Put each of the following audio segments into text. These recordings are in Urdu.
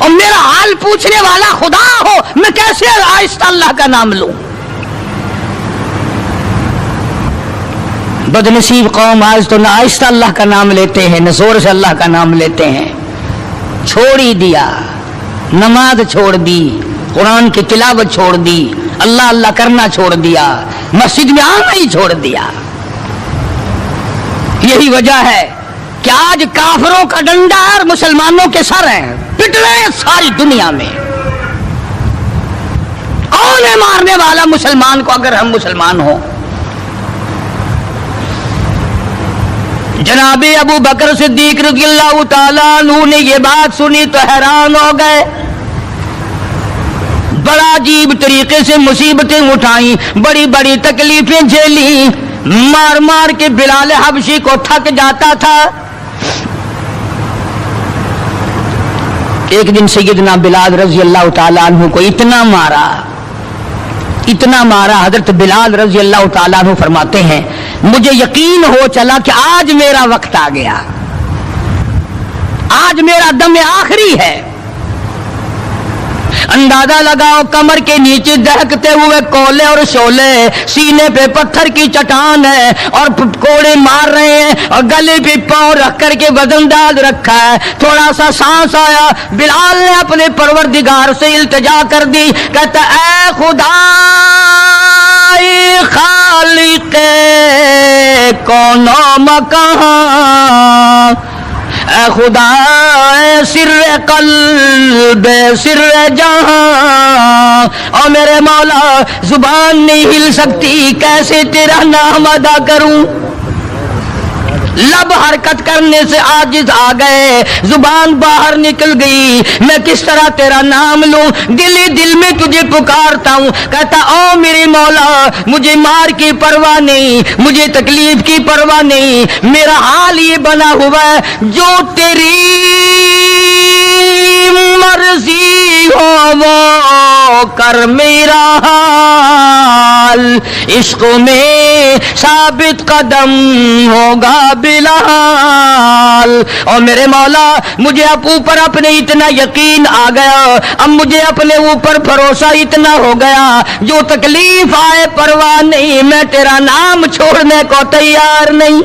اور میرا حال پوچھنے والا خدا ہو، میں کیسے آہستہ اللہ کا نام لوں؟ بدنصیب قوم آج تو نہ آہستہ اللہ کا نام لیتے ہیں، نہ زور سے اللہ کا نام لیتے ہیں۔ چھوڑ ہی دیا، نماز چھوڑ دی، قرآن کی تلاوت چھوڑ دی، اللہ اللہ کرنا چھوڑ دیا، مسجد میں آنا ہی چھوڑ دیا۔ یہی وجہ ہے کہ آج کافروں کا ڈنڈا اور مسلمانوں کے سر ہیں، پٹ رہے ہیں ساری دنیا میں۔ کون ہے مارنے والا مسلمان کو اگر ہم مسلمان ہوں؟ جناب ابو بکر صدیق رضی اللہ تعالیٰ عنہ نے یہ بات سنی تو حیران ہو گئے، بڑا عجیب طریقے سے مصیبتیں اٹھائیں، بڑی بڑی تکلیفیں جھیلیں، مار مار کے بلال حبشی کو تھک جاتا تھا۔ ایک دن سیدنا بلال رضی اللہ تعالیٰ عنہ کو اتنا مارا، حضرت بلال رضی اللہ تعالیٰ عنہ فرماتے ہیں مجھے یقین ہو چلا کہ آج میرا وقت آ گیا، آج میرا دم آخری ہے۔ اندازہ لگاؤ کمر کے نیچے دہکتے ہوئے کولے اور شولے، سینے پہ پتھر کی چٹان ہے اور کوڑے مار رہے ہیں، اور گلے پہ پاؤں رکھ کر کے وزن ڈال رکھا ہے۔ تھوڑا سا سانس آیا، بلال نے اپنے پروردگار سے التجا کر دی، کہتا اے خدا خالق کون و مکان، اے خدا سر قلب سر جہاں، اور میرے مولا زبان نہیں ہل سکتی، کیسے تیرا نام ادا کروں؟ لب حرکت کرنے سے عاجز آ گئے، زبان باہر نکل گئی، میں کس طرح تیرا نام لوں؟ دل ہی دل میں تجھے پکارتا ہوں، کہتا او میرے مولا مجھے مار کی پرواہ نہیں، مجھے تکلیف کی پرواہ نہیں، میرا حال یہ بنا ہوا ہے جو تیری مرضی ہو وہ کر میرا حال، عشق میں ثابت قدم ہوگا بلال۔ اور میرے مولا مجھے اب اوپر اپنے اتنا یقین آ گیا، اب مجھے اپنے اوپر بھروسہ اتنا ہو گیا، جو تکلیف آئے پرواہ نہیں، میں تیرا نام چھوڑنے کو تیار نہیں۔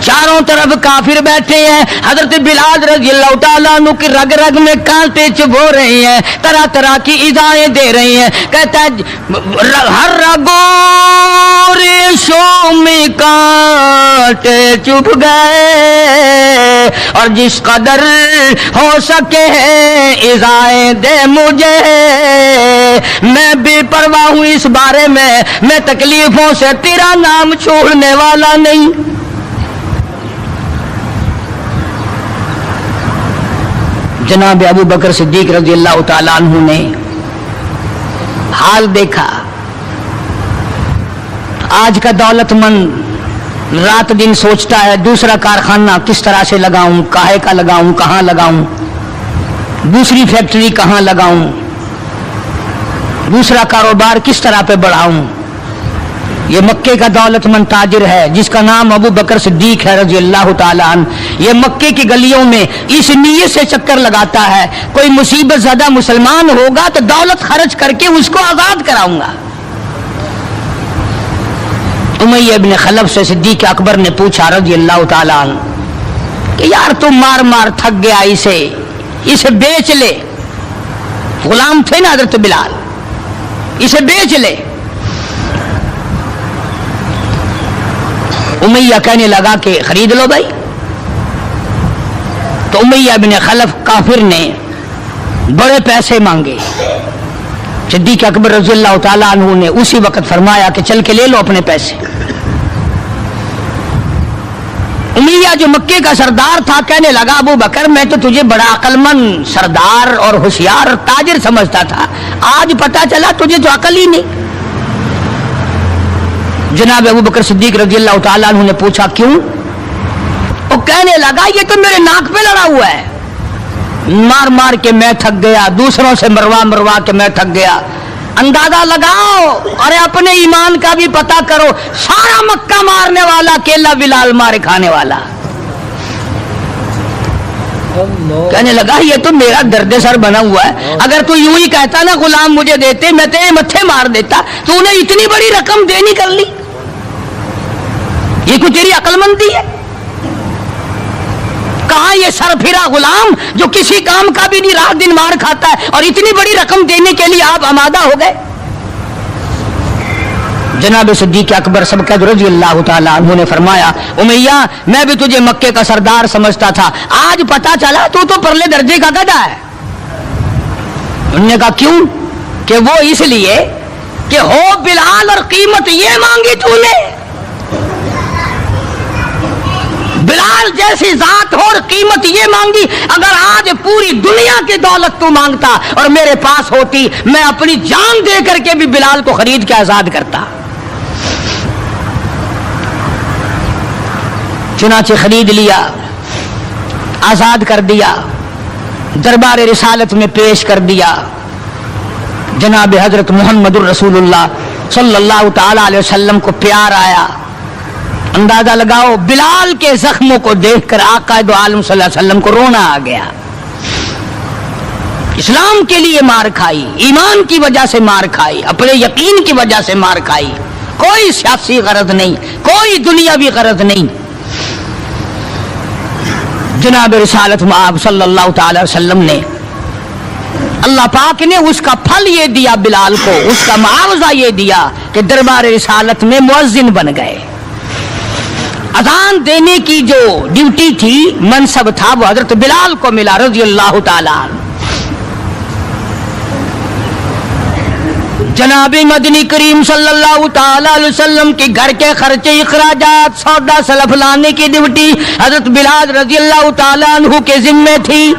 چاروں طرف کافر بیٹھے ہیں، حضرت بلال رضی اللہ تعالیٰ عنہ کی رگ رگ میں کانٹے چبھو رہے ہیں، طرح طرح کی ایذائیں دے رہی ہیں۔ کہتا ہے ہر رگوں ریشوں میں کانٹے چبھ گئے، اور جس قدر ہو سکے ایذائیں دے مجھے، میں بے پرواہ ہوں اس بارے میں تکلیفوں سے تیرا نام چھوڑنے والا نہیں۔ جناب ابو بکر صدیق رضی اللہ تعالیٰ عنہ نے حال دیکھا، آج کا دولت مند رات دن سوچتا ہے دوسرا کارخانہ کس طرح سے لگاؤں، کاہے کا لگاؤں، کہاں لگاؤں، دوسری فیکٹری کہاں لگاؤں، دوسرا کاروبار کس طرح پہ بڑھاؤں۔ یہ مکے کا دولت مند تاجر ہے جس کا نام ابو بکر صدیق ہے رضی اللہ تعالیٰ عنہ، یہ مکے کی گلیوں میں اس نیت سے چکر لگاتا ہے کوئی مصیبت زدہ مسلمان ہوگا تو دولت خرچ کر کے اس کو آزاد کراؤں گا۔ امیہ ابن خلف سے صدیق اکبر نے پوچھا رضی اللہ تعالیٰ عنہ کہ یار تو مار مار تھک گیا، اسے بیچ لے، غلام تھے نا حضرت بلال، اسے بیچ لے۔ امیہ کہنے لگا کہ خرید لو بھائی۔ تو امیہ بن خلف کافر نے بڑے پیسے مانگے، صدیق اکبر رضی اللہ تعالیٰ عنہ نے اسی وقت فرمایا کہ چل کے لے لو اپنے پیسے۔ امیہ جو مکے کا سردار تھا کہنے لگا ابو بکر میں تو تجھے بڑا عقل مند سردار اور ہوشیار تاجر سمجھتا تھا، آج پتہ چلا تجھے تو عقل ہی نہیں۔ جناب ابو بکر صدیق رضی اللہ تعالیٰ عنہ نے پوچھا کیوں؟ وہ کہنے لگا یہ تو میرے ناک پہ لڑا ہوا ہے، مار مار کے میں تھک گیا، دوسروں سے مروا کے میں تھک گیا۔ اندازہ لگاؤ اور اپنے ایمان کا بھی پتہ کرو، سارا مکہ مارنے والا اکیلا بلال مارے کھانے والا، کہنے لگا یہ تو میرا درد سر بنا ہوا ہے، اگر تو یوں ہی کہتا نا غلام مجھے دیتے میں تیرے متھے مار دیتا، تو انہیں اتنی بڑی رقم دینی کر لی، یہ کوئی تیری عقل مندی ہے؟ کہاں یہ سر پھرا غلام جو کسی کام کا بھی نہیں، رات دن مار کھاتا ہے، اور اتنی بڑی رقم دینے کے لیے آپ آمادہ ہو گئے؟ جناب صدیق اکبر سبقت رضی اللہ تعالیٰ عنہ نے فرمایا امیہ میں بھی تجھے مکے کا سردار سمجھتا تھا، آج پتا چلا تو پرلے درجے کا گدھا ہے۔ انہوں نے کہا کیوں؟ کہ وہ اس لیے کہ ہو بلال اور قیمت یہ مانگی تو نے، بلال جیسی ذات ہو اور قیمت یہ مانگی، اگر آج پوری دنیا کی دولت تو مانگتا اور میرے پاس ہوتی میں اپنی جان دے کر کے بھی بلال کو خرید کے آزاد کرتا۔ چنانچہ خرید لیا، آزاد کر دیا، دربار رسالت میں پیش کر دیا۔ جناب حضرت محمد الرسول اللہ صلی اللہ تعالی علیہ وسلم کو پیار آیا۔ اندازہ لگاؤ بلال کے زخموں کو دیکھ کر آقا دو عالم صلی اللہ علیہ وسلم کو رونا آ گیا۔ اسلام کے لیے مار کھائی، ایمان کی وجہ سے مار کھائی، اپنے یقین کی وجہ سے مار کھائی، کوئی سیاسی غرض نہیں، کوئی دنیاوی غرض نہیں۔ جناب رسالت مآب صلی اللہ تعالی وسلم نے، اللہ پاک نے اس کا پھل یہ دیا بلال کو، اس کا معاوضہ یہ دیا کہ دربار رسالت میں مؤذن بن گئے۔ اذان دینے کی جو ڈیوٹی تھی، منصب تھا، وہ حضرت بلال کو ملا رضی اللہ تعالیٰ عنہ۔ جناب مدنی کریم صلی اللہ تعالی علیہ وسلم کے گھر کے خرچے، اخراجات، سودا سلف لانے کی ڈیوٹی حضرت بلال رضی اللہ تعالیٰ عنہ کے ذمے تھی۔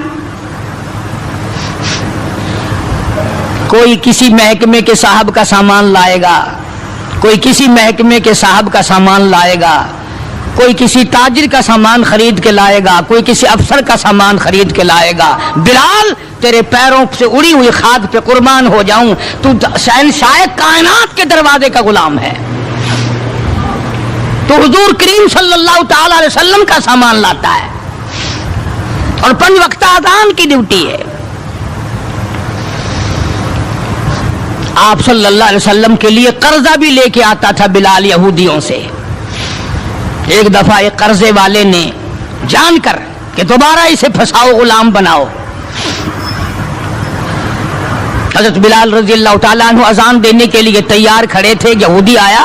کوئی کسی محکمے کے صاحب کا سامان لائے گا، کوئی کسی محکمے کے صاحب کا سامان لائے گا، کوئی کسی تاجر کا سامان خرید کے لائے گا، کوئی کسی افسر کا سامان خرید کے لائے گا۔ بلال تیرے پیروں سے اڑی ہوئی خاک پہ قربان ہو جاؤں، تو شہنشاہ کائنات کے دروازے کا غلام ہے، تو حضور کریم صلی اللہ تعالی علیہ وسلم کا سامان لاتا ہے، اور 5 وقت اذان کی ڈیوٹی ہے۔ آپ صلی اللہ علیہ وسلم کے لیے قرضہ بھی لے کے آتا تھا بلال یہودیوں سے۔ ایک دفعہ ایک قرضے والے نے جان کر کہ دوبارہ اسے پھنساؤ، غلام بناؤ، حضرت بلال رضی اللہ تعالیٰ عنہ اذان دینے کے لیے تیار کھڑے تھے، یہودی آیا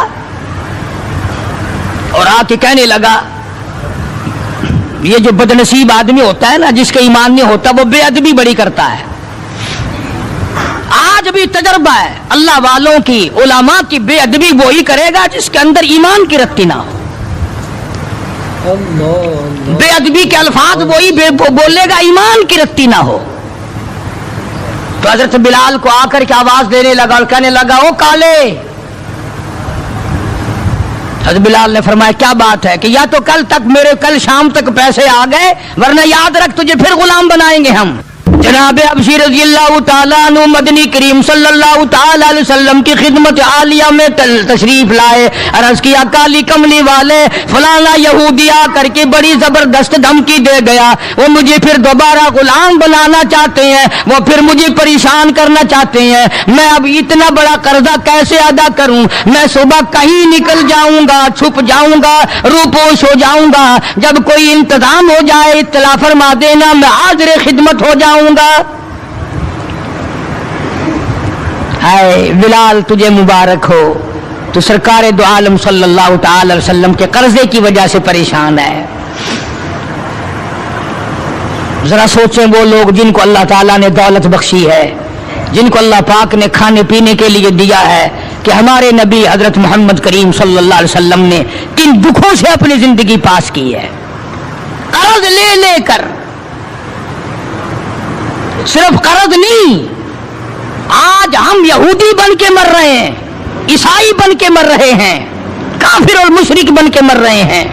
اور آ کے کہنے لگا، یہ جو بدنصیب آدمی ہوتا ہے نا، جس کا ایمان نہیں ہوتا، وہ بے ادبی بڑی کرتا ہے۔ آج بھی تجربہ ہے اللہ والوں کی، علماء کی، بے ادبی وہی کرے گا جس کے اندر ایمان کی رتی نہ ہو۔ بے ادبی کے الفاظ وہی بولے گا، ایمان کی رتی نہ ہو۔ تو حضرت بلال کو آ کر کے آواز دینے لگا اور کہنے لگا، او کالے۔ حضرت بلال نے فرمایا کیا بات ہے؟ کہ یا تو کل شام تک پیسے آ گئے، ورنہ یاد رکھ تجھے پھر غلام بنائیں گے ہم۔ جناب حبشی رضی اللہ تعالیٰ عنہ مدنی کریم صلی اللہ تعالیٰ علیہ وسلم کی خدمت عالیہ میں تشریف لائے، عرض کیا کالی کملی والے فلانا یہودی آ کر کے بڑی زبردست دھمکی دے گیا، وہ مجھے پھر دوبارہ غلام بنانا چاہتے ہیں، وہ پھر مجھے پریشان کرنا چاہتے ہیں، میں اب اتنا بڑا قرضہ کیسے ادا کروں؟ میں صبح کہیں نکل جاؤں گا، چھپ جاؤں گا، روپوش ہو جاؤں گا، جب کوئی انتظام ہو جائے اطلاع فرما دینا، میں حاضر خدمت ہو جاؤں گا۔ ہائے بلال تجھے مبارک ہو، تو سرکار دو عالم صلی اللہ تعالی علیہ وسلم کے قرضے کی وجہ سے پریشان ہے۔ ذرا سوچیں وہ لوگ جن کو اللہ تعالیٰ نے دولت بخشی ہے، جن کو اللہ پاک نے کھانے پینے کے لیے دیا ہے، کہ ہمارے نبی حضرت محمد کریم صلی اللہ علیہ وسلم نے کن دکھوں سے اپنی زندگی پاس کی ہے، قرض لے لے کر۔ صرف قرض نہیں، آج ہم یہودی بن کے مر رہے ہیں، عیسائی بن کے مر رہے ہیں، کافر اور مشرک بن کے مر رہے ہیں۔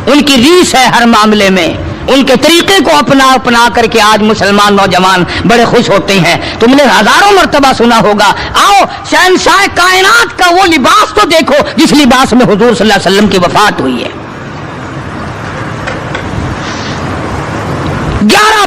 ان کی ریس ہے ہر معاملے میں، ان کے طریقے کو اپنا کر کے آج مسلمان نوجوان بڑے خوش ہوتے ہیں۔ تم نے ہزاروں مرتبہ سنا ہوگا، آؤ شہنشاہ کائنات کا وہ لباس تو دیکھو جس لباس میں حضور صلی اللہ علیہ وسلم کی وفات ہوئی ہے۔ 11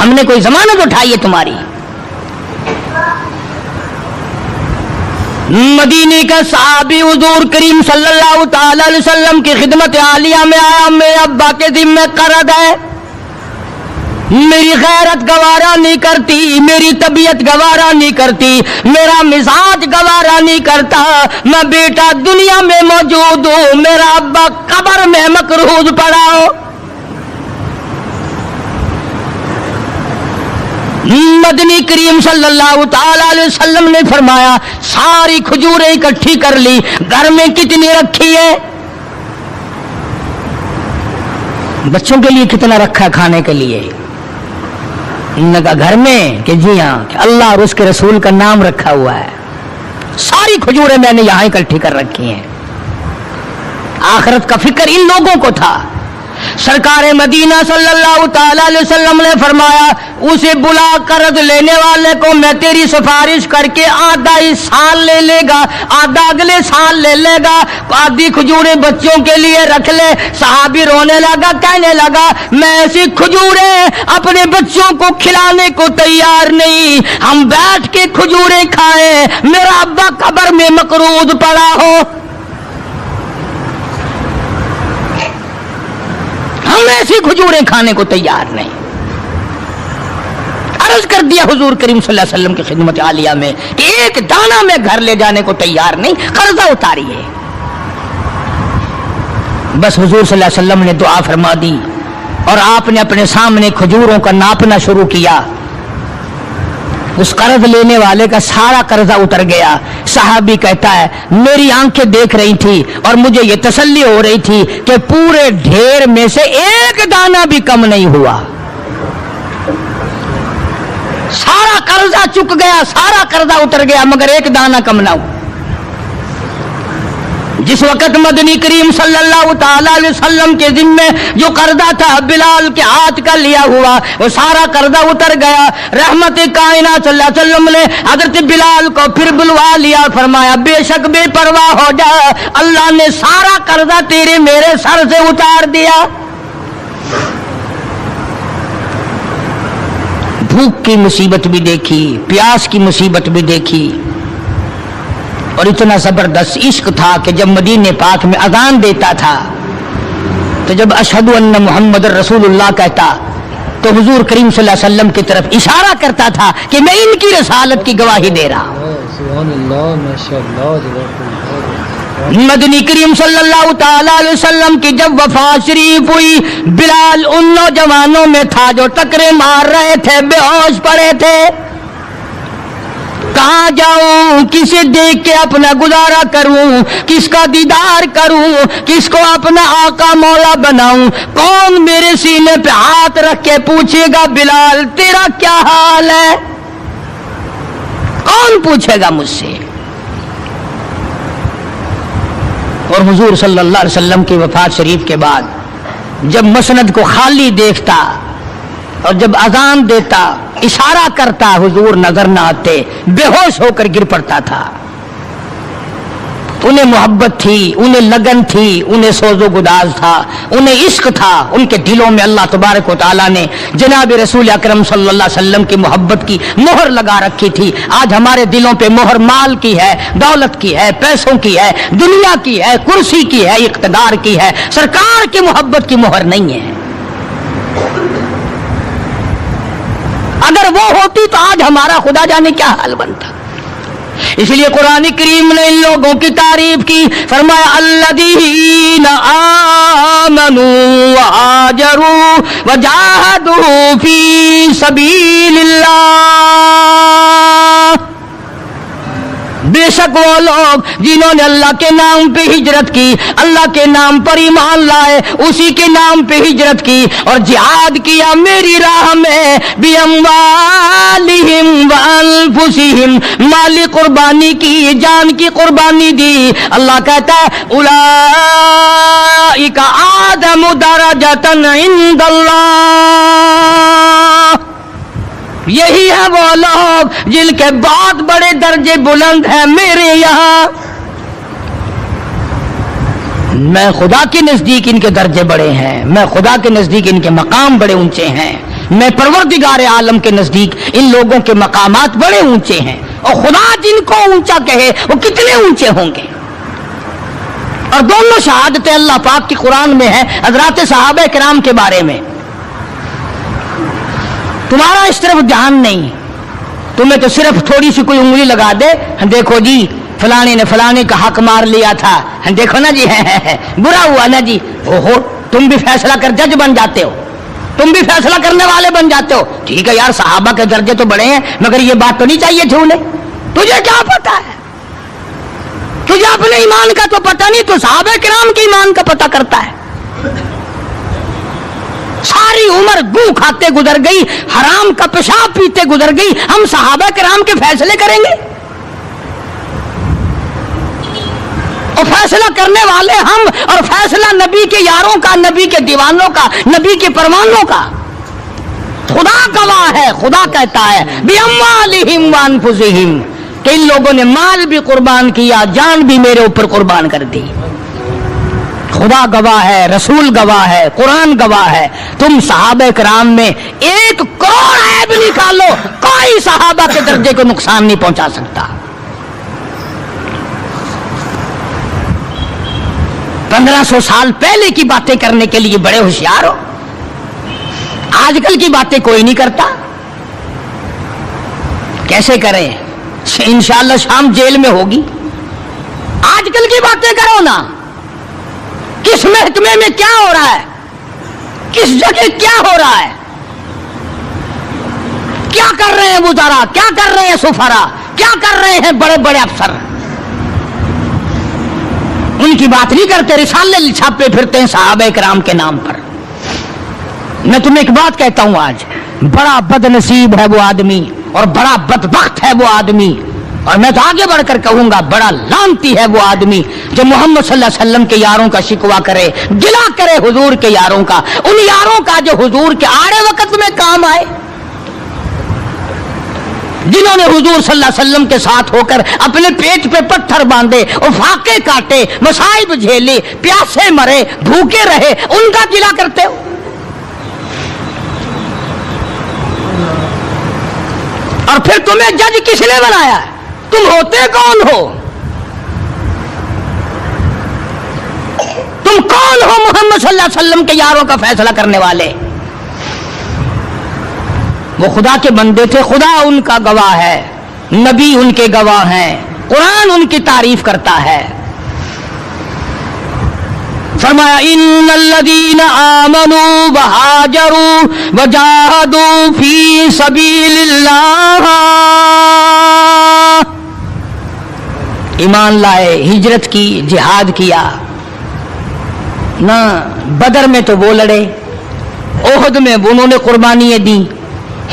ہم نے کوئی ضمانت اٹھائی ہے تمہاری؟ مدینے کا صحابی حضور کریم صلی اللہ تعالی علیہ وسلم کی خدمت عالیہ میں آیا، میرے ابا کے ذمہ قرض ہے، میری غیرت گوارا نہیں کرتی، میری طبیعت گوارا نہیں کرتی، میرا مزاج گوارا نہیں کرتا، میں بیٹا دنیا میں موجود ہوں، میرا ابا قبر میں مقروض پڑا ہو۔ مدنی کریم صلی اللہ تعالی علیہ وسلم نے فرمایا ساری کھجوریں اکٹھی کر لی، گھر میں کتنی رکھی ہے؟ بچوں کے لیے کتنا رکھا کھانے کے لیے؟ انہوں نے کہا گھر میں کہ جی ہاں، کہ اللہ اور اس کے رسول کا نام رکھا ہوا ہے، ساری کھجوریں میں نے یہاں اکٹھی کر رکھی ہیں۔ آخرت کا فکر ان لوگوں کو تھا۔ سرکار مدینہ صلی اللہ تعالی علیہ وسلم نے فرمایا اسے بلا، قرض لینے والے کو میں تیری سفارش کر کے آدھا اس سال لے لے گا، آدھا اگلے سال لے لے گا، آدھی کھجوریں بچوں کے لیے رکھ لے۔ صحابی رونے لگا، کہنے لگا میں ایسی کھجوریں اپنے بچوں کو کھلانے کو تیار نہیں، ہم بیٹھ کے کھجوریں کھائیں، میرا ابا قبر میں مقروض پڑا ہو۔ ہم ایسی کھجوریں کھانے کو تیار نہیں۔ عرض کر دیا حضور کریم صلی اللہ علیہ وسلم کی خدمت عالیہ میں کہ ایک دانہ میں گھر لے جانے کو تیار نہیں، قرضہ اتاریے۔ بس حضور صلی اللہ علیہ وسلم نے دعا فرما دی اور آپ نے اپنے سامنے کھجوروں کا ناپنا شروع کیا۔ اس قرض لینے والے کا سارا قرضہ اتر گیا۔ صحابی کہتا ہے میری آنکھیں دیکھ رہی تھی اور مجھے یہ تسلی ہو رہی تھی کہ پورے ڈھیر میں سے ایک دانہ بھی کم نہیں ہوا۔ سارا قرضہ چک گیا، سارا قرضہ اتر گیا، مگر ایک دانہ کم نہ ہوا۔ جس وقت مدنی کریم صلی اللہ تعالی علیہ وسلم کے ذمے جو قرضہ تھا بلال کے ہاتھ کا لیا ہوا، وہ سارا قرضہ اتر گیا۔ رحمت کائنات صلی اللہ علیہ وسلم نے حضرت بلال کو پھر بلوا لیا، فرمایا بے شک بے پرواہ ہو جا، اللہ نے سارا قرضہ تیرے میرے سر سے اتار دیا۔ بھوک کی مصیبت بھی دیکھی، پیاس کی مصیبت بھی دیکھی، اور اتنا زبردست عشق تھا کہ جب مدینے پاک میں اذان دیتا تھا تو جب اشہد ان محمد رسول اللہ کہتا تو حضور کریم صلی اللہ علیہ وسلم کی طرف اشارہ کرتا تھا کہ میں ان کی رسالت کی گواہی دے رہا ہوں۔ سبحان اللہ، ماشاءاللہ۔ مدنی کریم صلی اللہ تعالی علیہ وسلم کی جب وفات شریف ہوئی، بلال ان نوجوانوں میں تھا جو ٹکرے مار رہے تھے، بے ہوش پڑے تھے۔ کہاں جاؤں، کسے دیکھ کے اپنا گزارا کروں، کس کا دیدار کروں، کس کو اپنا آقا مولا بناؤں، کون میرے سینے پہ ہاتھ رکھ کے پوچھے گا بلال تیرا کیا حال ہے؟ کون پوچھے گا مجھ سے؟ اور حضور صلی اللہ علیہ وسلم کی وفات شریف کے بعد جب مسند کو خالی دیکھتا اور جب اذان دیتا اشارہ کرتا، حضور نظر نہ آتے، بے ہوش ہو کر گر پڑتا تھا۔ انہیں محبت تھی، انہیں لگن تھی، انہیں سوز و گداز تھا، انہیں عشق تھا، ان کے دلوں میں اللہ تبارک و تعالیٰ نے جناب رسول اکرم صلی اللہ علیہ وسلم کی محبت کی مہر لگا رکھی تھی۔ آج ہمارے دلوں پہ مہر مال کی ہے، دولت کی ہے، پیسوں کی ہے، دنیا کی ہے، کرسی کی ہے، اقتدار کی ہے، سرکار کی محبت کی مہر نہیں ہے۔ اگر وہ ہوتی تو آج ہمارا خدا جانے کیا حال بنتا۔ اس لیے قرآن کریم نے ان لوگوں کی تعریف کی، فرمایا الذین آمنوا وہاجروا وجاہدوا فی سبیل اللہ، بے شک وہ لوگ جنہوں نے اللہ کے نام پہ ہجرت کی، اللہ کے نام پر ایمان لائے، اسی کے نام پہ ہجرت کی اور جہاد کیا میری راہ میں، بِأَمْوَالِهِمْ وَأَنفُسِهِمْ، مالی قربانی کی، جان کی قربانی دی۔ اللہ کہتا ہے اولئک اعظم درجۃ عند اللہ، یہی ہے وہ لوگ جن کے بہت بڑے درجے بلند ہیں میرے یہاں، میں خدا کے نزدیک ان کے درجے بڑے ہیں، میں خدا کے نزدیک ان کے مقام بڑے اونچے ہیں۔ میں پروردگار عالم کے نزدیک ان لوگوں کے مقامات بڑے اونچے ہیں، اور خدا جن کو اونچا کہے وہ کتنے اونچے ہوں گے۔ اور دونوں شہادتیں اللہ پاک کی قرآن میں ہیں حضرات صحابہ کرام کے بارے میں۔ تمہارا اس طرف دھیان نہیں، تمہیں تو صرف تھوڑی سی کوئی انگلی لگا دے، دیکھو جی فلانے نے فلانے کا حق مار لیا تھا، دیکھو نا جی برا ہوا نا جی، اوہو تم بھی فیصلہ کر جج بن جاتے ہو، تم بھی فیصلہ کرنے والے بن جاتے ہو۔ ٹھیک ہے یار، صحابہ کے درجے تو بڑے ہیں، مگر یہ بات تو نہیں چاہیے تھی انہیں۔ تجھے کیا پتا ہے؟ تجھے اپنے ایمان کا تو پتہ نہیں، تو صحابہ کرام کے ایمان کا پتہ کرتا ہے۔ ساری عمر گو کھاتے گزر گئی، حرام کا پیشاب پیتے گزر گئی، ہم صحابہ کرام کے فیصلے کریں گے؟ اور فیصلہ کرنے والے ہم، اور فیصلہ نبی کے یاروں کا، نبی کے دیوانوں کا، نبی کے پروانوں کا۔ خدا گواہ ہے، خدا کہتا ہے بِأَمْوَالِهِمْ وَأَنفُسِهِمْ کہ ان لوگوں نے مال بھی قربان کیا، جان بھی میرے اوپر قربان کر دی۔ خدا گواہ ہے، رسول گواہ ہے، قرآن گواہ ہے۔ تم صحابہ کرام میں 1 کروڑ عیب نکالو، کوئی صحابہ کے درجے کو نقصان نہیں پہنچا سکتا۔ 1500 سال پہلے کی باتیں کرنے کے لیے بڑے ہوشیار ہو، آج کل کی باتیں کوئی نہیں کرتا۔ کیسے کریں؟ انشاءاللہ شام جیل میں ہوگی۔ آج کل کی باتیں کرو نا، کس محکمے میں کیا ہو رہا ہے، کس جگہ کیا ہو رہا ہے، کیا کر رہے ہیں وزراء، کیا کر رہے ہیں سفراء، کیا کر رہے ہیں بڑے بڑے افسر، ان کی بات نہیں کرتے، رسالے چھاپے پھرتے ہیں صحابہ کرام کے نام پر۔ میں تمہیں ایک بات کہتا ہوں، آج بڑا بد نصیب ہے وہ آدمی، اور بڑا بدبخت ہے وہ آدمی، اور میں تو آگے بڑھ کر کہوں گا بڑا لعنتی ہے وہ آدمی جو محمد صلی اللہ علیہ وسلم کے یاروں کا شکوہ کرے، گلہ کرے حضور کے یاروں کا، ان یاروں کا جو حضور کے آڑے وقت میں کام آئے، جنہوں نے حضور صلی اللہ علیہ وسلم کے ساتھ ہو کر اپنے پیٹ پہ پتھر باندھے اور فاقے کاٹے، مصائب جھیلے، پیاسے مرے، بھوکے رہے، ان کا گلہ کرتے ہو۔ اور پھر تمہیں جج کس نے بنایا ہے؟ تم ہوتے کون ہو؟ تم کون ہو محمد صلی اللہ علیہ وسلم کے یاروں کا فیصلہ کرنے والے؟ وہ خدا کے بندے تھے، خدا ان کا گواہ ہے، نبی ان کے گواہ ہیں، قرآن ان کی تعریف کرتا ہے۔ فرمایا ان الذین آمنوا وہاجروا وجاہدوا فی سبیل اللہ، ایمان لائے، ہجرت کی، جہاد کیا نہ، بدر میں تو وہ لڑے، احد میں انہوں نے قربانیاں دی،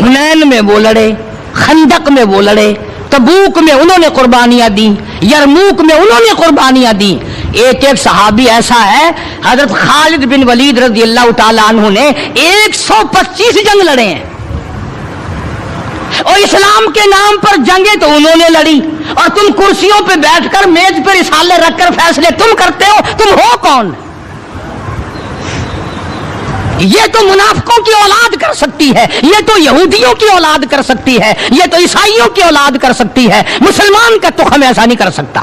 حنین میں وہ لڑے، خندق میں وہ لڑے، تبوک میں انہوں نے قربانیاں دی، یرموک میں انہوں نے قربانیاں دی۔ ایک صحابی ایسا ہے، حضرت خالد بن ولید رضی اللہ تعالیٰ عنہ نے 125 جنگ لڑے ہیں، اور اسلام کے نام پر جنگیں تو انہوں نے لڑی، اور تم کرسیوں پہ بیٹھ کر میز پہ رسالے رکھ کر فیصلے تم کرتے ہو۔ تم ہو کون؟ یہ تو منافقوں کی اولاد کر سکتی ہے، یہ تو یہودیوں کی اولاد کر سکتی ہے، یہ تو عیسائیوں کی اولاد کر سکتی ہے، مسلمان کا تخم ایسا نہیں کر سکتا۔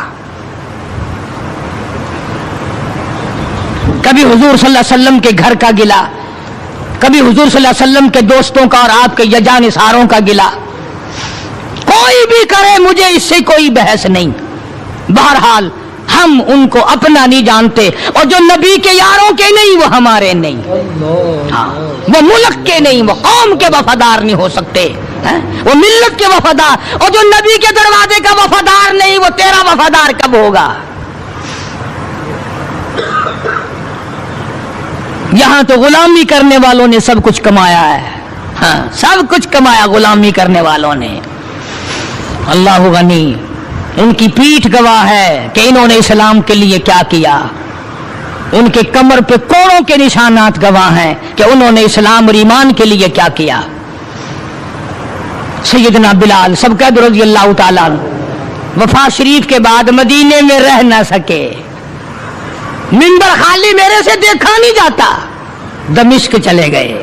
کبھی حضور صلی اللہ علیہ وسلم کے گھر کا گلہ، کبھی حضور صلی اللہ علیہ وسلم کے دوستوں کا اور آپ کے جانثاروں کا گلہ، کوئی بھی کرے، مجھے اس سے کوئی بحث نہیں۔ بہرحال ہم ان کو اپنا نہیں جانتے، اور جو نبی کے یاروں کے نہیں وہ ہمارے نہیں، ہاں وہ ملک کے نہیں، وہ قوم کے وفادار نہیں ہو سکتے، وہ ملت کے وفادار، اور جو نبی کے دروازے کا وفادار نہیں وہ تیرا وفادار کب ہوگا؟ یہاں تو غلامی کرنے والوں نے سب کچھ کمایا ہے، ہاں سب کچھ کمایا غلامی کرنے والوں نے۔ اللہ غنی، ان کی پیٹھ گواہ ہے کہ انہوں نے اسلام کے لیے کیا کیا، ان کے کمر پہ کوڑوں کے نشانات گواہ ہیں کہ انہوں نے اسلام اور ایمان کے لیے کیا کیا۔ سیدنا بلال سبقت رضی اللہ تعالیٰ عنہ وفات شریف کے بعد مدینے میں رہ نہ سکے، منبر خالی میرے سے دیکھا نہیں جاتا، دمشق چلے گئے،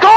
2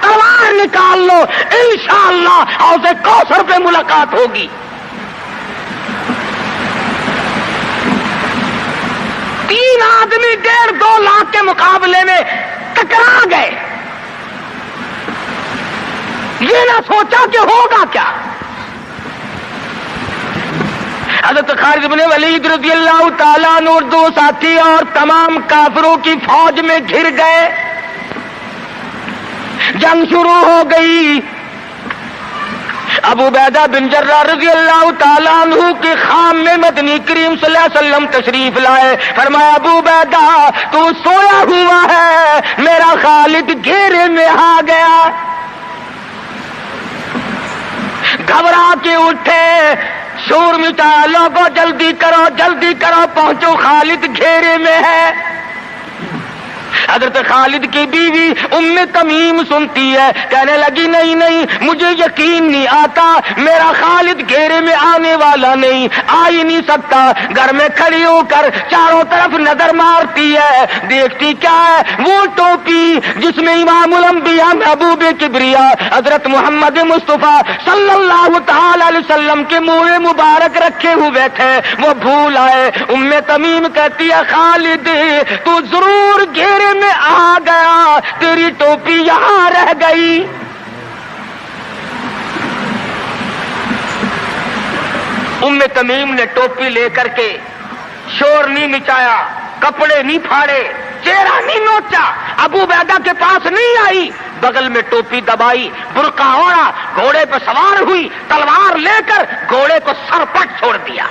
تلوار نکال لو، انشاءاللہ حوض کوثر پہ ملاقات ہوگی۔ 3 آدمی 1.5-2 لاکھ کے مقابلے میں ٹکرا گئے، یہ نہ سوچا کہ ہوگا کیا۔ حضرت خالد بن ولید رضی اللہ تعالیٰ عنہ اور 2 ساتھی اور تمام کافروں کی فوج میں گھر گئے، جنگ شروع ہو گئی۔ ابو عبیدہ بن جراح رضی اللہ تعالیٰ عنہ کے خام میں مدنی کریم صلی اللہ علیہ وسلم تشریف لائے، فرمایا ابو عبیدہ تو سویا ہوا ہے، میرا خالد گھیرے میں آ گیا۔ گھبرا کے اٹھے، شور مچایا، لوگوں جلدی کرو پہنچو، خالد گھیرے میں ہے۔ حضرت خالد کی بیوی ام تمیم سنتی ہے، کہنے لگی نہیں مجھے یقین نہیں آتا، میرا خالد گھیرے میں آنے والا نہیں، آ ہی نہیں سکتا۔ گھر میں کھڑی ہو کر چاروں طرف نظر مارتی ہے، دیکھتی کیا ہے، وہ ٹوپی جس میں امام الانبیاء محبوب کبریا حضرت محمد مصطفیٰ صلی اللہ تعالی علیہ وسلم کے منہ مبارک رکھے ہوئے تھے، وہ بھول آئے۔ ام تمیم کہتی ہے خالد تو ضرور گھیرے میں آ گیا، تیری ٹوپی یہاں رہ گئی۔ ام تمیم نے ٹوپی لے کر کے شور نہیں مچایا، کپڑے نہیں پھاڑے، چہرہ نہیں نوچا، ابو عبیدہ کے پاس نہیں آئی، بغل میں ٹوپی دبائی، برقع اوڑھا، گھوڑے پہ سوار ہوئی، تلوار لے کر گھوڑے کو سر پٹ چھوڑ دیا۔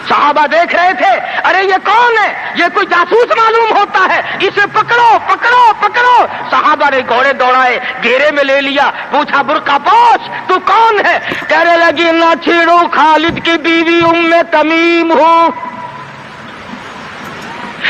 صحابہ دیکھ رہے تھے، ارے یہ کون ہے، یہ کوئی جاسوس معلوم ہوتا ہے، اسے پکڑو پکڑو پکڑو۔ صحابہ نے گھوڑے دوڑائے، گھیرے میں لے لیا، پوچھا برقع پوش تو کون ہے، کہنے لگی نہ چھیڑو، خالد کی بیوی ام تمیم ہوں۔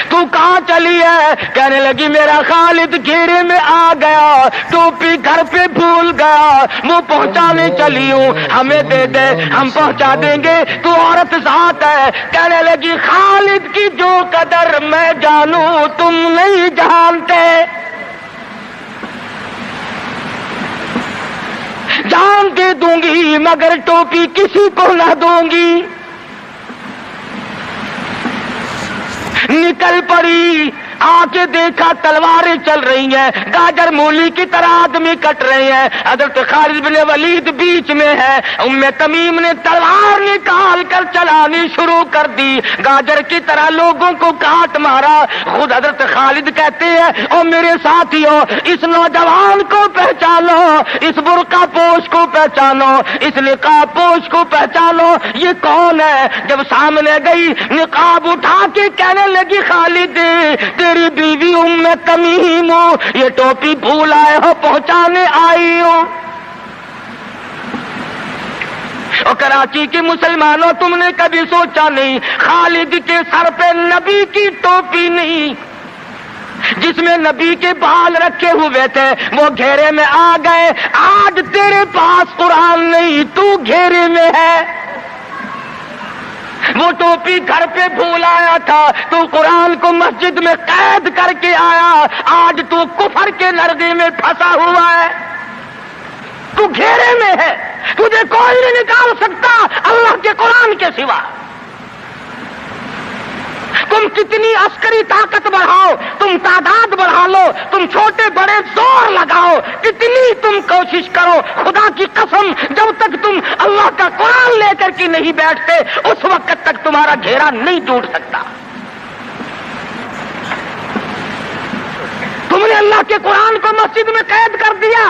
تو کہاں چلی ہے، کہنے لگی میرا خالد گھیرے میں آ گیا، ٹوپی گھر پہ بھول گیا، وہ پہنچانے چلی ہوں، ہمیں دے دے ہم پہنچا دیں گے، تو عورت ذات ہے۔ کہنے لگی خالد کی جو قدر میں جانوں تم نہیں جانتے، جان دے دوں گی مگر ٹوپی کسی کو نہ دوں گی۔ نکل پڑی، آ کے دیکھا تلواریں چل رہی ہیں، گاجر مولی کی طرح آدمی کٹ رہے ہیں، حضرت خالد بن ولید بیچ میں ہے۔ ام تمیم نے تلوار نکال کر چلانی شروع کر دی، گاجر کی طرح لوگوں کو کاٹ مارا۔ خود حضرت خالد کہتے ہیں او میرے ساتھیوں، اس نوجوان کو پہچانو، اس برقع پوش کو پہچانو، اس نقاب پوش کو پہچانو، یہ کون ہے؟ جب سامنے گئی، نقاب اٹھا کے کہنے لگی خالد تیری بیوی ام تمیم ہو، یہ ٹوپی بھول آئے ہو، پہنچانے آئی ہو۔ اور کراچی کے مسلمانوں تم نے کبھی سوچا نہیں خالد کے سر پہ نبی کی ٹوپی نہیں، جس میں نبی کے بال رکھے ہوئے تھے، وہ گھیرے میں آ گئے۔ آج تیرے پاس قرآن نہیں، تو گھیرے میں ہے۔ وہ ٹوپی گھر پہ بھول آیا تھا، تو قرآن کو مسجد میں قید کر کے آیا، آج تو کفر کے لرزے میں پھنسا ہوا ہے، تو گھیرے میں ہے، تجھے کوئی نہیں نکال سکتا اللہ کے قرآن کے سوا۔ تم کتنی عسکری طاقت بڑھاؤ، تم تعداد بڑھا لو، تم چھوٹے بڑے زور لگاؤ، کتنی تم کوشش کرو، خدا کی قسم جب تک تم اللہ کا قرآن لے کر کے نہیں بیٹھتے اس وقت تک تمہارا گھیرا نہیں ٹوٹ سکتا۔ تم نے اللہ کے قرآن کو مسجد میں قید کر دیا،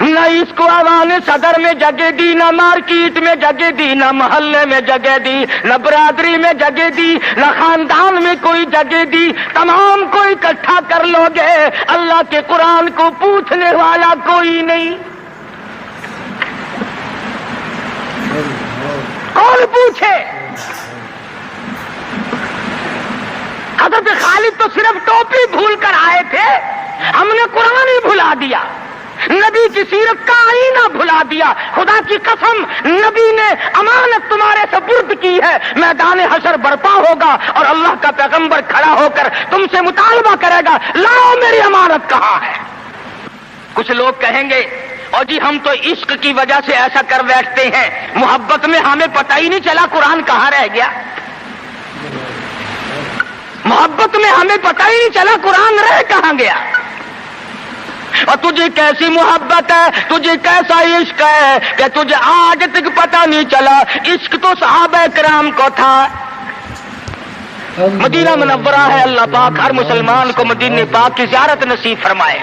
نہ اس کو ایوان صدر میں جگہ دی، نہ مارکیٹ میں جگہ دی، نہ محلے میں جگہ دی، نہ برادری میں جگہ دی، نہ خاندان میں کوئی جگہ دی، تمام کو اکٹھا کر لو گے، اللہ کے قرآن کو پوچھنے والا کوئی نہیں۔ کون پوچھے؟ حضرت خالد تو صرف ٹوپی بھول کر آئے تھے، ہم نے قرآن ہی بھلا دیا، نبی کی سیرت کا آئینہ بھلا دیا۔ خدا کی قسم نبی نبی نے امانت تمہارے سپرد کی ہے، میدان حشر برپا ہوگا اور اللہ کا پیغمبر کھڑا ہو کر تم سے مطالبہ کرے گا، لاؤ میری امانت کہاں ہے؟ کچھ لوگ کہیں گے اور جی ہم تو عشق کی وجہ سے ایسا کر بیٹھتے ہیں، محبت میں ہمیں پتہ ہی نہیں چلا قرآن کہاں رہ گیا، محبت میں ہمیں پتہ ہی نہیں چلا قرآن رہ کہاں گیا، اور تجھے کیسی محبت ہے، تجھے کیسا عشق ہے کہ تجھے آج تک پتہ نہیں چلا عشق تو صحابہ کرام کو تھا۔ مدینہ منورہ ہے، اللہ پاک ہر مسلمان کو مدینہ پاک کی زیارت نصیب فرمائے۔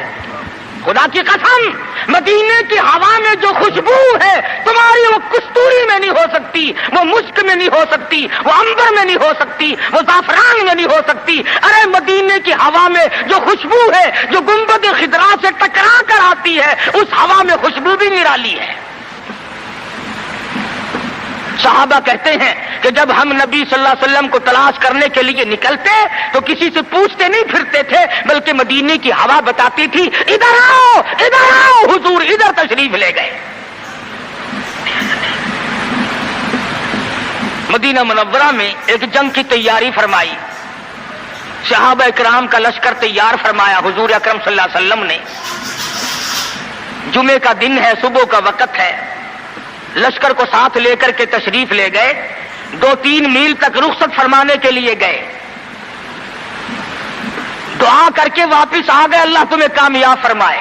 خدا کی قسم مدینے کی ہوا میں جو خوشبو ہے تمہاری وہ کستوری میں نہیں ہو سکتی، وہ مشک میں نہیں ہو سکتی، وہ عنبر میں نہیں ہو سکتی، وہ زعفران میں نہیں ہو سکتی۔ ارے مدینے کی ہوا میں جو خوشبو ہے جو گنبد خضرا سے ٹکرا کر آتی ہے اس ہوا میں خوشبو بھی نرالی ہے۔ صحابہ کہتے ہیں کہ جب ہم نبی صلی اللہ علیہ وسلم کو تلاش کرنے کے لیے نکلتے تو کسی سے پوچھتے نہیں پھرتے تھے، بلکہ مدینے کی ہوا بتاتی تھی ادھر آؤ حضور، ادھر تشریف لے گئے۔ مدینہ منورہ میں ایک جنگ کی تیاری فرمائی، صحابہ اکرام کا لشکر تیار فرمایا حضور اکرم صلی اللہ علیہ وسلم نے۔ جمعے کا دن ہے، صبح کا وقت ہے، لشکر کو ساتھ لے کر کے تشریف لے گئے، 2-3 میل تک رخصت فرمانے کے لیے گئے، دعا کر کے واپس آ گئے، اللہ تمہیں کامیاب فرمائے۔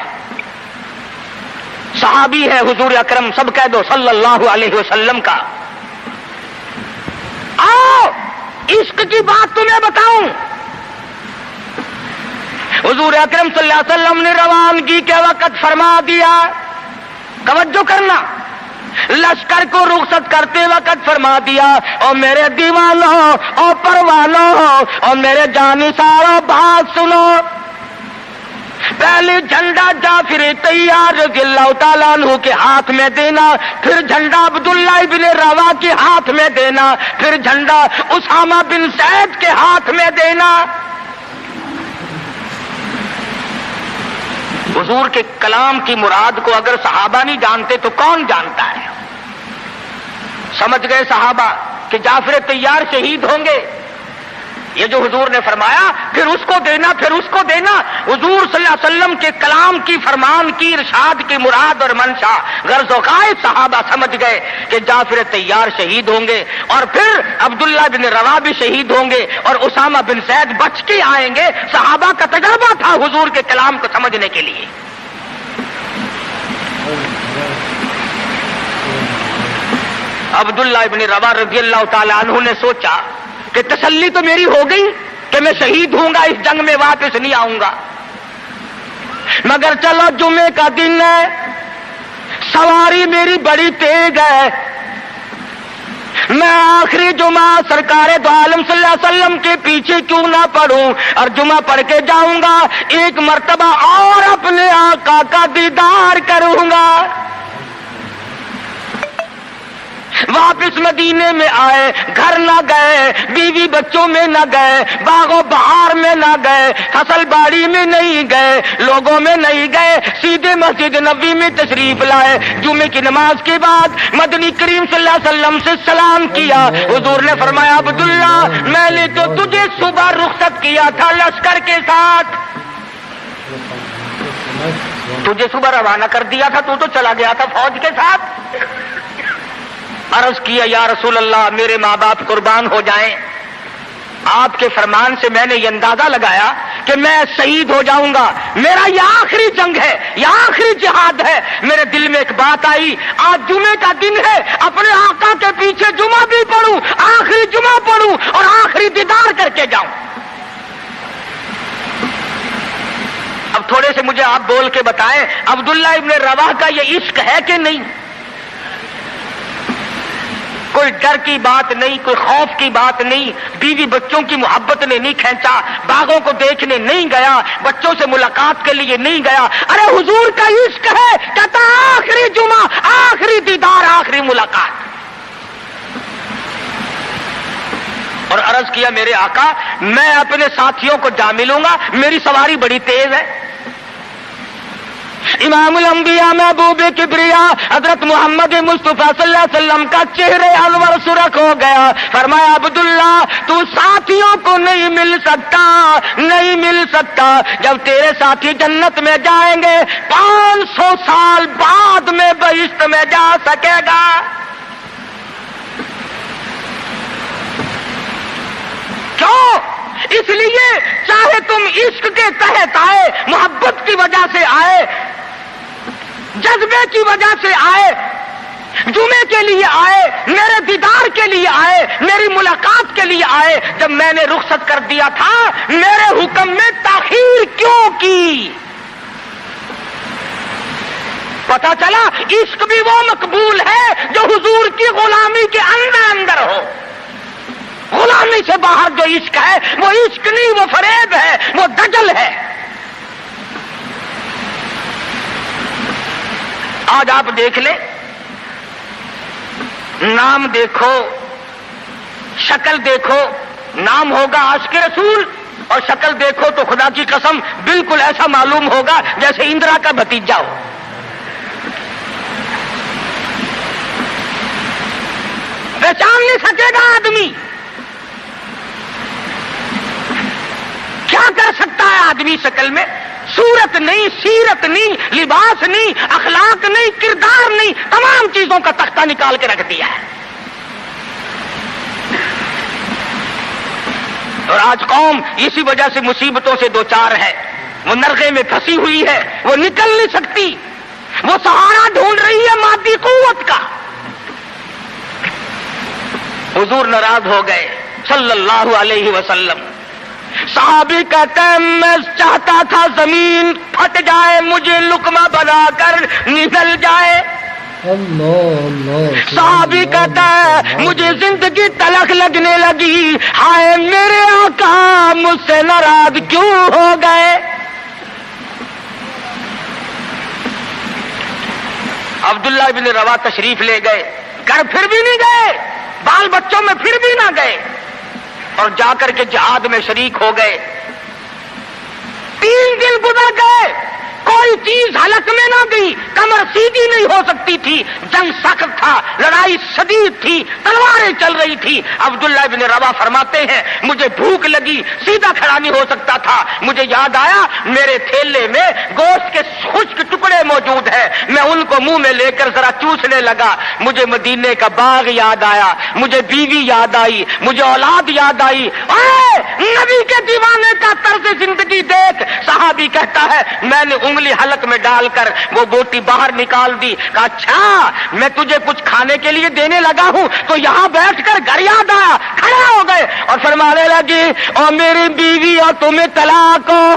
صحابی ہے حضور اکرم، سب کہہ دو صلی اللہ علیہ وسلم کا۔ آؤ عشق کی بات تمہیں بتاؤں، حضور اکرم صلی اللہ علیہ وسلم نے روانگی کے وقت فرما دیا، توجہ کرنا، لشکر کو رخصت کرتے وقت فرما دیا، اور میرے دیوانوں اور پروانوں اور میرے جانثاروں بات سنو، پہلے جھنڈا جعفر طیار رضی اللہ تعالیٰ عنہ کے ہاتھ میں دینا، پھر جھنڈا عبداللہ ابن روا کے ہاتھ میں دینا، پھر جھنڈا اسامہ بن زید کے ہاتھ میں دینا۔ حضور کے کلام کی مراد کو اگر صحابہ نہیں جانتے تو کون جانتا ہے؟ سمجھ گئے صحابہ کہ جعفر طیار شہید ہوں گے، یہ جو حضور نے فرمایا پھر اس کو دینا، پھر اس کو دینا، حضور صلی اللہ علیہ وسلم کے کلام کی، فرمان کی، ارشاد کی مراد اور منشا غرض و غائب صحابہ سمجھ گئے کہ جعفر طیار شہید ہوں گے، اور پھر عبداللہ بن روا بھی شہید ہوں گے، اور اسامہ بن زید بچ کے آئیں گے۔ صحابہ کا تجربہ تھا حضور کے کلام کو سمجھنے کے لیے۔ عبداللہ ابن روا رضی اللہ تعالی عنہ نے سوچا کہ تسلی تو میری ہو گئی کہ میں شہید ہوں گا، اس جنگ میں واپس نہیں آؤں گا، مگر چلو جمعے کا دن ہے، سواری میری بڑی تیز ہے، میں آخری جمعہ سرکار دو عالم صلی اللہ علیہ وسلم کے پیچھے کیوں نہ پڑھوں اور جمعہ پڑھ کے جاؤں گا، ایک مرتبہ اور اپنے آقا کا دیدار کروں گا۔ واپس مدینے میں آئے، گھر نہ گئے، بیوی بچوں میں نہ گئے، باغ و بہار میں نہ گئے، فصل باڑی میں نہیں گئے، لوگوں میں نہیں گئے، سیدھے مسجد نبوی میں تشریف لائے۔ جمعے کی نماز کے بعد مدنی کریم صلی اللہ علیہ وسلم سے سلام کیا، حضور نے فرمایا عبداللہ میں نے تو تجھے صبح رخصت کیا تھا لشکر کے ساتھ، تجھے صبح روانہ کر دیا تھا، تو چلا گیا تھا فوج کے ساتھ۔ عرض کیا یا رسول اللہ میرے ماں باپ قربان ہو جائیں، آپ کے فرمان سے میں نے یہ اندازہ لگایا کہ میں شہید ہو جاؤں گا، میرا یہ آخری جنگ ہے، یہ آخری جہاد ہے۔ میرے دل میں ایک بات آئی، آج جمعے کا دن ہے، اپنے آقا کے پیچھے جمعہ بھی پڑھوں، آخری جمعہ پڑھوں اور آخری دیدار کر کے جاؤں۔ اب تھوڑے سے مجھے آپ بول کے بتائیں عبداللہ ابن رواح کا یہ عشق ہے کہ نہیں؟ کوئی ڈر کی بات نہیں، کوئی خوف کی بات نہیں، بیوی بچوں کی محبت نے نہیں کھینچا، باغوں کو دیکھنے نہیں گیا، بچوں سے ملاقات کے لیے نہیں گیا، ارے حضور کا عشق ہے، کہتا آخری جمعہ، آخری دیدار، آخری ملاقات۔ اور عرض کیا میرے آقا میں اپنے ساتھیوں کو جا ملوں گا، میری سواری بڑی تیز ہے۔ امام الانبیاء محبوب کبریا حضرت محمد مصطفیٰ صلی اللہ علیہ وسلم کا چہرے انور سرخ ہو گیا. فرمایا عبداللہ تو ساتھیوں کو نہیں مل سکتا. جب تیرے ساتھی جنت میں جائیں گے 500 سال بعد میں بہشت میں جا سکے گا. کیوں؟ اس لیے چاہے تم عشق کے تحت آئے, محبت کی وجہ سے آئے, جذبے کی وجہ سے آئے, جمعے کے لیے آئے, میرے دیدار کے لیے آئے, میری ملاقات کے لیے آئے, جب میں نے رخصت کر دیا تھا میرے حکم میں تاخیر کیوں کی؟ پتا چلا عشق بھی وہ مقبول ہے جو حضور کی غلامی کے اندر ہو. غلامی سے باہر جو عشق ہے وہ عشق نہیں, وہ فریب ہے, وہ دجل ہے. آج آپ دیکھ لیں, نام دیکھو, شکل دیکھو, نام ہوگا عاشق رسول اور شکل دیکھو تو خدا کی قسم بالکل ایسا معلوم ہوگا جیسے اندرا کا بھتیجا ہو. پہچان نہیں سکے گا آدمی. کیا کر سکتا ہے آدمی شکل میں؟ صورت نہیں, سیرت نہیں, لباس نہیں, اخلاق نہیں, کردار نہیں, تمام چیزوں کا تختہ نکال کے رکھ دیا ہے. اور آج قوم اسی وجہ سے مصیبتوں سے دوچار ہے. وہ نرغے میں پھنسی ہوئی ہے, وہ نکل نہیں سکتی, وہ سہارا ڈھونڈ رہی ہے مادی قوت کا. حضور ناراض ہو گئے صلی اللہ علیہ وسلم. صحابی کہتے ہیں میں چاہتا تھا زمین پھٹ جائے, مجھے لقمہ بنا کر نگل جائے. صحابی کہتا ہے مجھے زندگی تلخ لگنے لگی, ہائے میرے آقا مجھ سے ناراض کیوں ہو گئے. عبداللہ بن روا تشریف لے گئے, گھر پھر بھی نہیں گئے, بال بچوں میں پھر بھی نہ گئے, اور جا کر کے جہاد میں شریک ہو گئے. 3 دن گزر گئے, کوئی چیز حلق میں نہ گئی, کمر سیدھی نہیں ہو سکتی تھی, جنگ سخت تھا, لڑائی شدید تھی, تلواریں چل رہی تھی. عبداللہ بن روا فرماتے ہیں مجھے بھوک لگی, سیدھا کھڑا نہیں ہو سکتا تھا. مجھے یاد آیا میرے تھیلے میں گوشت کے خشک ٹکڑے موجود ہیں, میں ان کو منہ میں لے کر ذرا چوسنے لگا. مجھے مدینے کا باغ یاد آیا, مجھے بیوی یاد آئی, مجھے اولاد یاد آئی. نبی کے دیوانے کا طرز زندگی دیکھ. صحابی کہتا ہے میں نے انگلی حلق میں ڈال کر وہ بوٹی باہر نکال دی. کہا اچھا میں تجھے کچھ کھانے کے لیے دینے لگا ہوں تو یہاں بیٹھ کر گھر یاد آیا. کھڑے ہو گئے اور فرمانے لگی اور میری بیوی اور تمہیں طلاق ہو,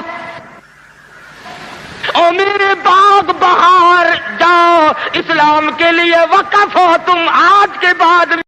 اور میرے باغ بہار جاؤ, اسلام کے لیے وقف ہو تم, آج کے بعد